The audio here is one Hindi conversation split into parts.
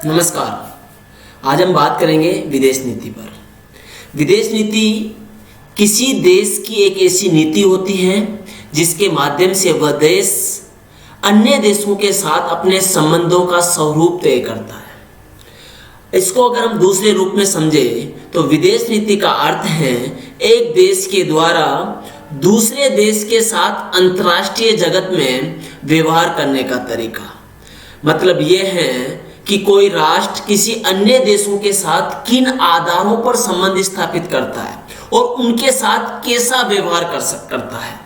नमस्कार। आज हम बात करेंगे विदेश नीति पर। विदेश नीति किसी देश की एक ऐसी नीति होती है जिसके माध्यम से वह देश अन्य देशों के साथ अपने संबंधों का स्वरूप तय करता है। इसको अगर हम दूसरे रूप में समझें तो विदेश नीति का अर्थ है एक देश के द्वारा दूसरे देश के साथ अंतर्राष्ट्रीय जगत में व्यवहार करने का तरीका। मतलब यह है कि कोई राष्ट्र किसी अन्य देशों के साथ किन आधारों पर संबंध स्थापित करता है और उनके साथ कैसा व्यवहार करता है।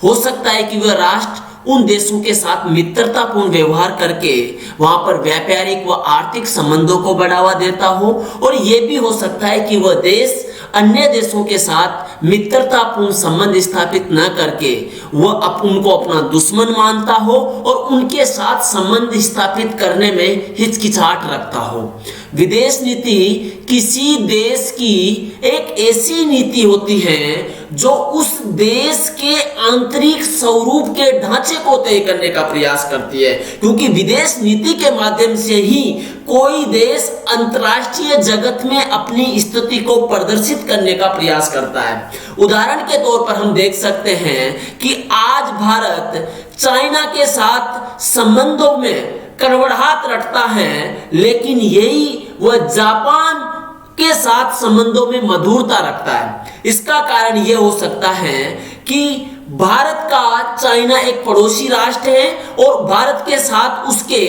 हो सकता है कि वह राष्ट्र उन देशों के साथ मित्रतापूर्ण व्यवहार करके वहां पर व्यापारिक व आर्थिक संबंधों को बढ़ावा देता हो, और यह भी हो सकता है कि वह देश अन्य देशों के साथ मित्रतापूर्ण संबंध स्थापित न करके वह उनको अपना दुश्मन मानता हो और उनके साथ संबंध स्थापित करने में हिचकिचाहट रखता हो। विदेश नीति किसी देश की एक ऐसी नीति होती है जो उस देश के आंतरिक स्वरूप के ढांचे को तय करने का प्रयास करती है, क्योंकि विदेश नीति के माध्यम से ही कोई देश अंतर्राष्ट्रीय जगत में अपनी स्थिति को प्रदर्शित करने का प्रयास करता है। उदाहरण के तौर पर हम देख सकते हैं कि आज भारत चाइना के साथ संबंधों में कड़वाहट रखता है, लेकिन यही वह जापान के साथ संबंधों में मधुरता रखता है। इसका कारण यह हो सकता है कि भारत का चाइना एक पड़ोसी राष्ट्र है और भारत के साथ उसके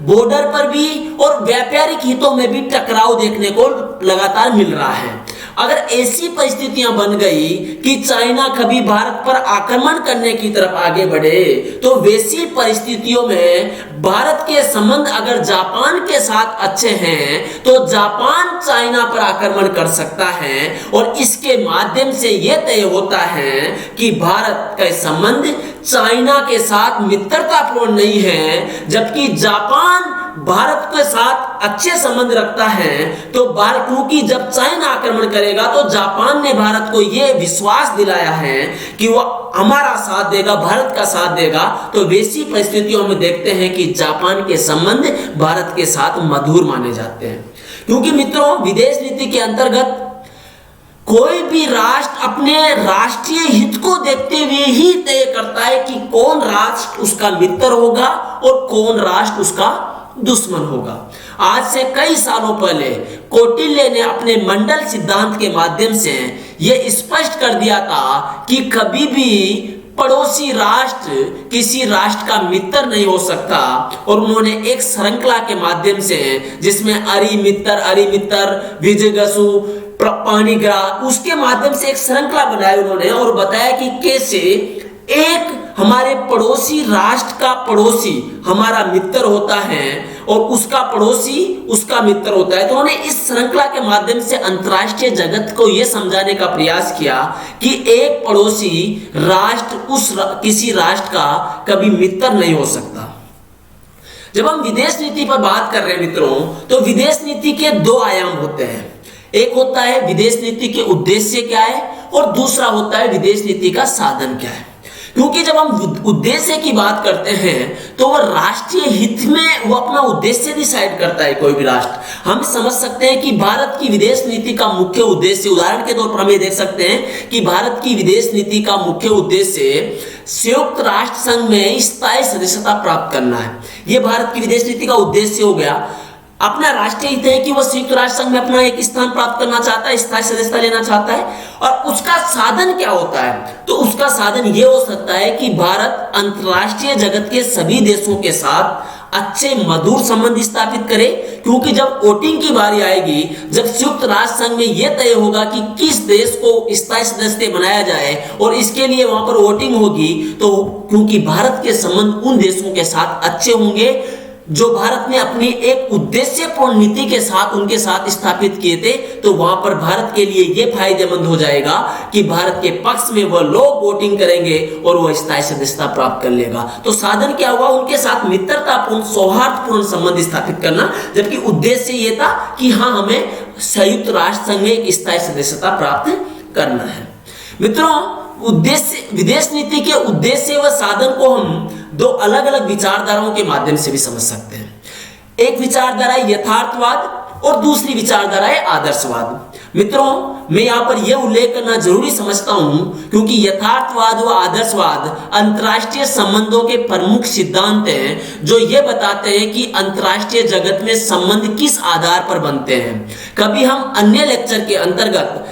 बॉर्डर पर भी और व्यापारिक हितों में भी टकराव देखने को लगातार मिल रहा है। अगर ऐसी परिस्थितियां बन गई कि चाइना कभी भारत पर आक्रमण करने की तरफ आगे बढ़े, तो वैसी परिस्थितियों में भारत के संबंध अगर जापान के साथ अच्छे हैं तो जापान चाइना पर आक्रमण कर सकता है, और इसके माध्यम से यह तय होता है कि भारत का संबंध चाइना के साथ मित्रतापूर्ण नहीं है, जबकि जापान भारत के साथ अच्छे संबंध रखता है। तो भारत, क्योंकि जब चाइना आक्रमण करेगा तो जापान ने भारत को यह विश्वास दिलाया है कि वह हमारा साथ देगा, भारत का साथ देगा, तो वैसी परिस्थितियों में देखते हैं कि जापान के संबंध भारत के साथ मधुर माने जाते हैं। क्योंकि मित्रों, विदेश नीति के अंतर्गत कोई भी राष्ट्र अपने राष्ट्रीय हित को देखते हुए ही तय करता है कि कौन राष्ट्र उसका मित्र होगा और कौन राष्ट्र उसका दुश्मन होगा। आज से कई सालों पहले कौटिल्य ने अपने मंडल सिद्धांत के माध्यम से यह स्पष्ट कर दिया था कि कभी भी पड़ोसी राष्ट्र किसी राष्ट्र का मित्र नहीं हो सकता, और उन्होंने एक श्रृंखला के माध्यम से जिसमें अरिमित्र विजयगसु पाणिग्राह, उसके माध्यम से एक श्रृंखला बनाई उन्होंने और बताया कि कैसे एक हमारे पड़ोसी राष्ट्र का पड़ोसी हमारा मित्र होता है और उसका पड़ोसी उसका मित्र होता है। तो उन्होंने इस श्रृंखला के माध्यम से अंतर्राष्ट्रीय जगत को यह समझाने का प्रयास किया कि एक पड़ोसी राष्ट्र किसी राष्ट्र का कभी मित्र नहीं हो सकता। जब हम विदेश नीति पर बात कर रहे हैं मित्रों, तो विदेश नीति के दो आयाम होते हैं। एक होता है विदेश नीति के उद्देश्य क्या है, और दूसरा होता है विदेश नीति का साधन क्या है। क्योंकि जब हम उद्देश्य की बात करते हैं तो वह राष्ट्रीय हित में वो अपना उद्देश्य डिसाइड करता है। कोई भी राष्ट्र, हम समझ सकते हैं कि भारत की विदेश नीति का मुख्य उद्देश्य, उदाहरण के तौर पर हम ये देख सकते हैं कि भारत की विदेश नीति का मुख्य उद्देश्य संयुक्त राष्ट्र संघ में स्थायी सदस्यता प्राप्त करना है। यह भारत की विदेश नीति का उद्देश्य हो गया। अपना राष्ट्रीय हित है कि वह संयुक्त राष्ट्र संघ में अपना एक स्थान प्राप्त करना चाहता है, स्थायी सदस्यता लेना चाहता है। और उसका साधन क्या होता है, तो उसका साधन यह हो सकता है कि भारत अंतर्राष्ट्रीय जगत के सभी देशों के साथ अच्छे मधुर संबंध स्थापित करे, क्योंकि जब वोटिंग की बारी आएगी, जब संयुक्त राष्ट्र संघ में यह तय होगा कि किस देश को स्थायी सदस्य बनाया जाए और इसके लिए वहां पर वोटिंग होगी, तो क्योंकि भारत के संबंध उन देशों के साथ अच्छे होंगे जो भारत ने अपनी एक उद्देश्यपूर्ण नीति के साथ उनके साथ स्थापित किए थे, तो वहां पर भारत के लिए यह फायदेमंद हो जाएगा कि भारत के पक्ष में वह लोग वोटिंग करेंगे और वह स्थायी सदस्यता प्राप्त कर लेगा। तो साधन क्या हुआ, उनके साथ मित्रतापूर्ण सौहार्दपूर्ण संबंध स्थापित करना, जबकि उद्देश्य यह था कि हाँ, हमें संयुक्त राष्ट्र संघ में एक स्थायी सदस्यता प्राप्त करना है। मित्रों, उद्देश्य, विदेश नीति के उद्देश्य व साधन को हम दो अलग अलग विचारधाराओं के माध्यम से भी समझ सकते हैं। एक विचारधारा है यथार्थवाद और दूसरी विचारधारा है आदर्शवाद। मित्रों, मैं यहां पर यह उल्लेख करना जरूरी समझता हूं क्योंकि यथार्थवाद व आदर्शवाद अंतर्राष्ट्रीय संबंधों के प्रमुख सिद्धांत हैं जो यह बताते हैं कि अंतर्राष्ट्रीय जगत में संबंध किस आधार पर बनते हैं। कभी हम अन्य लेक्चर के अंतर्गत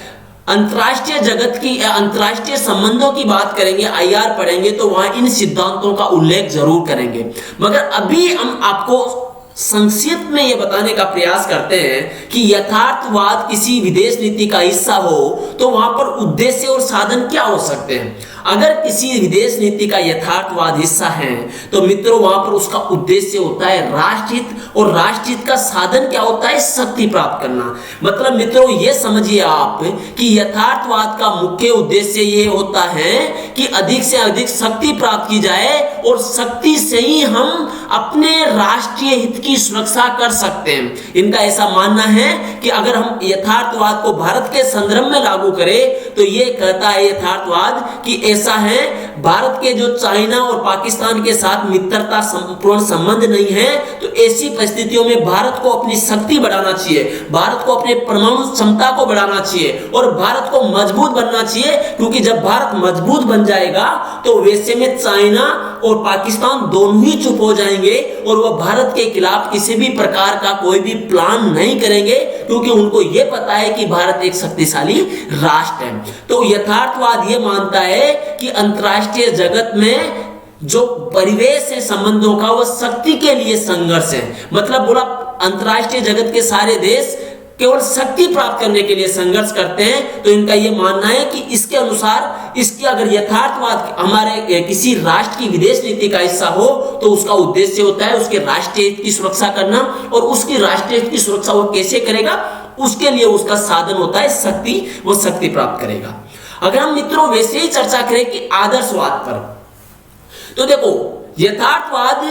अंतर्राष्ट्रीय जगत की अंतर्राष्ट्रीय संबंधों की बात करेंगे, आईआर पढ़ेंगे, तो वहां इन सिद्धांतों का उल्लेख जरूर करेंगे। मगर अभी हम आपको संक्षिप्त में यह बताने का प्रयास करते हैं कि यथार्थवाद किसी विदेश नीति का हिस्सा हो तो वहां पर उद्देश्य और साधन क्या हो सकते हैं। अगर किसी विदेश नीति का यथार्थवाद हिस्सा है तो मित्रों वहां पर उसका उद्देश्य होता है राष्ट्रहित, और राष्ट्रहित का साधन क्या होता है, शक्ति प्राप्त करना। मतलब मित्रों ये समझिए आप कि यथार्थवाद का मुख्य उद्देश्य ये होता है कि अधिक से अधिक शक्ति प्राप्त की जाए और शक्ति से ही हम अपने राष्ट्रीय हित की सुरक्षा कर सकते हैं। इनका ऐसा मानना है कि अगर हम यथार्थवाद को भारत के संदर्भ में लागू करें तो ये कहता है यथार्थवाद कि ऐसा है, भारत के जो चाइना और पाकिस्तान के साथ मित्रता पूर्ण संबंध नहीं है, तो ऐसी परिस्थितियों में भारत को अपनी शक्ति बढ़ाना चाहिए, भारत को अपने परमाणु क्षमता को बढ़ाना चाहिए और भारत को मजबूत बनना चाहिए, क्योंकि जब भारत मजबूत बन जाएगा तो वैसे में चाइना और पाकिस्तान दोनों ही चुप हो जाएंगे और वह भारत के खिलाफ किसी भी प्रकार का कोई भी प्लान नहीं करेंगे, क्योंकि उनको यह पता है कि भारत एक शक्तिशाली राष्ट्र है। तो यथार्थवाद यह मानता है कि अंतर्राष्ट्रीय जगत में जो परिवेश है संबंधों का वह शक्ति के लिए संघर्ष है। मतलब बोला अंतर्राष्ट्रीय जगत के सारे देश केवल शक्ति प्राप्त करने के लिए संघर्ष करते हैं। तो इनका यह मानना है कि इसके अनुसार इसकी अगर यथार्थवाद हमारे किसी राष्ट्र की विदेश नीति का हिस्सा हो तो उसका उद्देश्य होता है उसके राष्ट्रीय हित की सुरक्षा करना, और उसकी राष्ट्रीय हित की सुरक्षा वो कैसे करेगा, उसके लिए उसका साधन होता है शक्ति, वो शक्ति प्राप्त करेगा। अगर हम मित्रों वैसे ही चर्चा करें कि आदर्शवाद पर, तो देखो यथार्थवाद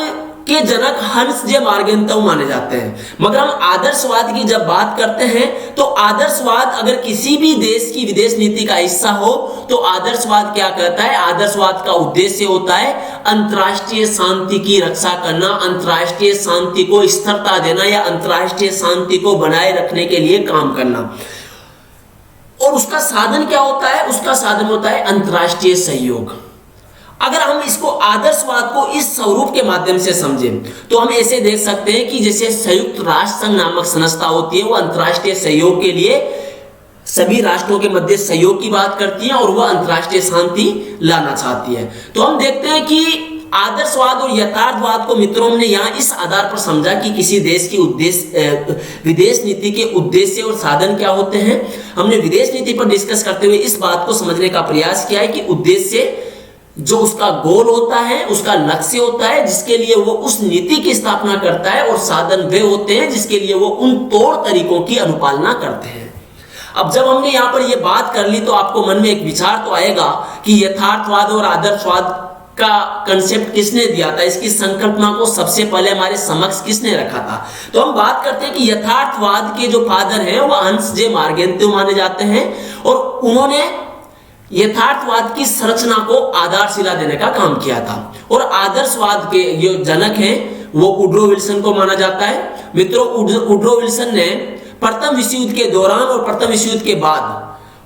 के जनक हंस जे मार्गेंतव माने जाते हैं, मगर हम आदर्शवाद की जब बात करते हैं तो आदर्शवाद अगर किसी भी देश की विदेश नीति का हिस्सा हो तो आदर्शवाद क्या कहता है, आदर्शवाद का उद्देश्य होता है अंतर्राष्ट्रीय शांति की रक्षा करना, अंतर्राष्ट्रीय शांति को स्थिरता देना या अंतर्राष्ट्रीय शांति को बनाए रखने के लिए काम करना। और उसका साधन क्या होता है, उसका साधन होता है अंतर्राष्ट्रीय सहयोग। अगर हम इसको आदर्शवाद को इस स्वरूप के माध्यम से समझें तो हम ऐसे देख सकते हैं कि जैसे संयुक्त राष्ट्र संघ नामक संस्था होती है, वो अंतर्राष्ट्रीय सहयोग के लिए सभी राष्ट्रों के मध्य सहयोग की बात करती है और वह अंतर्राष्ट्रीय शांति लाना चाहती है। तो हम देखते हैं कि आदर्शवाद और यथार्थवाद को मित्रों हमने यहाँ इस आधार पर समझा कि किसी देश की विदेश नीति के उद्देश्य और साधन क्या होते हैं। हमने विदेश नीति पर डिस्कस करते हुए इस बात को समझने का प्रयास किया है कि उद्देश्य जो उसका गोल होता है, उसका लक्ष्य होता है जिसके लिए वो उस नीति की स्थापना करता है, और साधन वे होते हैं जिसके लिए वो उन तौर तरीकों की अनुपालना करते हैं। अब जब हमने यहाँ पर ये बात कर ली तो आपको मन में एक विचार तो आएगा कि यथार्थवाद और आदर्शवाद का कंसेप्ट किसने दिया था, इसकी संकल्पना को सबसे पहले हमारे समक्ष किसने रखा था। तो हम बात करते हैं कि यथार्थवाद के जो फादर हैं वो हंस जे मार्गेंतव माने जाते हैं, और उन्होंने यथार्थवाद की संरचना को आधारशिला देने का काम किया था। और आदर्शवाद के जो जनक हैं वो वुड्रो विल्सन को माना जाता है। मित्रों वुड्रो विल्सन ने प्रथम विश्व युद्ध के दौरान और प्रथम विश्व युद्ध के बाद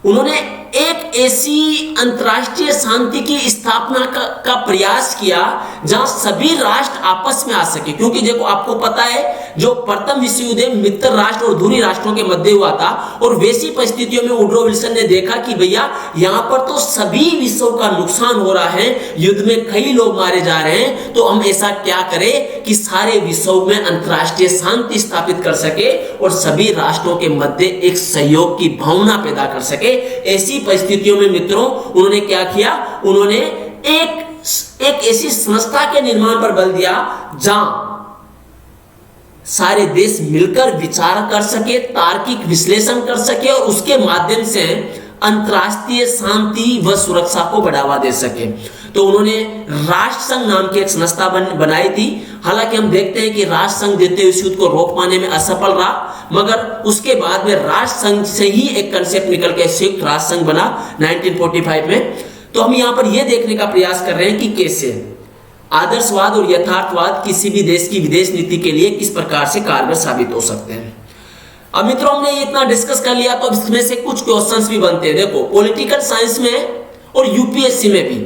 उन्होंने एक ऐसी अंतर्राष्ट्रीय शांति की स्थापना का प्रयास किया जहां सभी राष्ट्र आपस में आ सके, क्योंकि देखो आपको पता है जो प्रथम विश्व युद्ध मित्र राष्ट्र और दूरी राष्ट्रों के मध्य हुआ था, और वैसी परिस्थितियों में वुड्रो विल्सन ने देखा कि भैया यहाँ पर तो सभी विश्व का नुकसान हो रहा है, युद्ध में कई लोग मारे जा रहे हैं, तो हम ऐसा क्या करें कि सारे विश्व में अंतर्राष्ट्रीय शांति स्थापित कर सके और सभी राष्ट्रों के मध्य एक सहयोग की भावना पैदा कर सके। ऐसी परिस्थितियों में मित्रों उन्होंने क्या किया, उन्होंने एक ऐसी संस्था के निर्माण पर बल दिया जहां सारे देश मिलकर विचार कर सके, तार्किक विश्लेषण कर सके और उसके माध्यम से अंतर्राष्ट्रीय शांति व सुरक्षा को बढ़ावा दे सके। तो उन्होंने राष्ट्र संघ नाम की एक संस्था बनाई थी। हालांकि हम देखते हैं कि राष्ट्र संघ द्वितीय विश्व युद्ध को रोक पाने में असफल रहा, मगर उसके बाद में राष्ट्र संघ से ही एक कंसेप्ट निकल के संयुक्त राष्ट्र संघ बना 1945 में। तो हम यहाँ पर यह देखने का प्रयास कर रहे हैं कि कैसे आदर्शवाद और यथार्थवाद किसी भी देश की विदेश नीति के लिए किस प्रकार से कारगर साबित हो सकते हैं। अब मित्रों, हमने ये इतना डिस्कस कर लिया, तो इसमें से कुछ क्वेश्चंस भी बनते हैं। देखो, पॉलिटिकल साइंस में और यूपीएससी में भी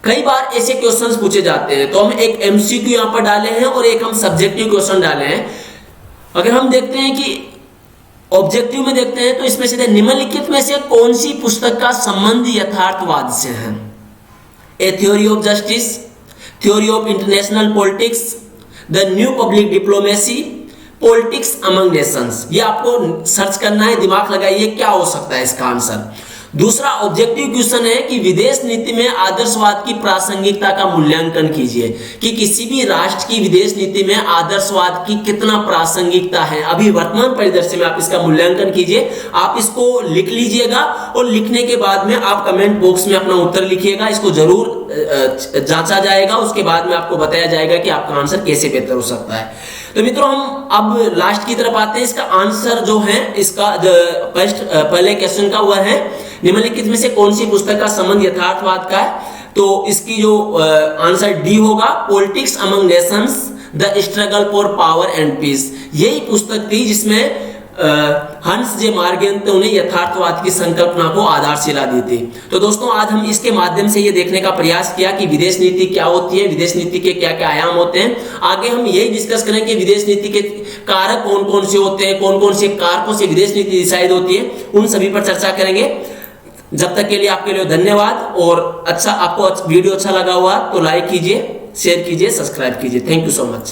कई बार ऐसे क्वेश्चंस पूछे जाते हैं। तो हम एक एमसीक्यू यहां पर डाले हैं और एक हम सब्जेक्टिव क्वेश्चन डाले हैं। अगर हम देखते हैं कि ऑब्जेक्टिव में देखते हैं, तो इसमें से निम्नलिखित में से कौन सी पुस्तक का संबंध यथार्थवाद से है? ए theory of justice, theory of international politics, the new public diplomacy, politics among Nations. ये आपको सर्च करना है, दिमाग लगाइए क्या हो सकता है इसका आंसर। दूसरा ऑब्जेक्टिव क्वेश्चन है कि विदेश नीति में आदर्शवाद की प्रासंगिकता का मूल्यांकन कीजिए, कि किसी भी राष्ट्र की विदेश नीति में आदर्शवाद की कितना प्रासंगिकता है अभी वर्तमान परिदृश्य में, आप इसका मूल्यांकन कीजिए। आप इसको लिख लीजिएगा और लिखने के बाद में आप कमेंट बॉक्स में अपना उत्तर लिखिएगा। इसको जरूर जांचा जाएगा, उसके बाद में आपको बताया जाएगा कि आपका आंसर कैसे बेहतर हो सकता है। तो मित्रों, हम अब लास्ट की तरफ आते हैं। इसका आंसर जो है, इसका पहले क्वेश्चन का हुआ है निम्नलिखित में से कौन सी पुस्तक का संबंध यथार्थवाद का है? तो इसकी जो आंसर डी होगा, politics among nations, the struggle for power and peace. यही पुस्तक थी जिसमें हंस जे मार्गेंत ने यथार्थवाद की संकल्पना को आधारशिला दी थी। तो दोस्तों, आज हम इसके माध्यम से ये देखने का प्रयास किया कि विदेश नीति क्या होती है, विदेश नीति के क्या क्या आयाम होते हैं। आगे हम यही डिस्कस करेंगे कि विदेश नीति के कारक कौन कौन से होते हैं, कौन कौन से कारकों से विदेश नीति डिसाइड होती है, उन सभी पर चर्चा करेंगे। जब तक के लिए आपके लिए धन्यवाद। और आपको वीडियो अच्छा लगा हुआ तो लाइक कीजिए, शेयर कीजिए, सब्सक्राइब कीजिए। Thank you so much.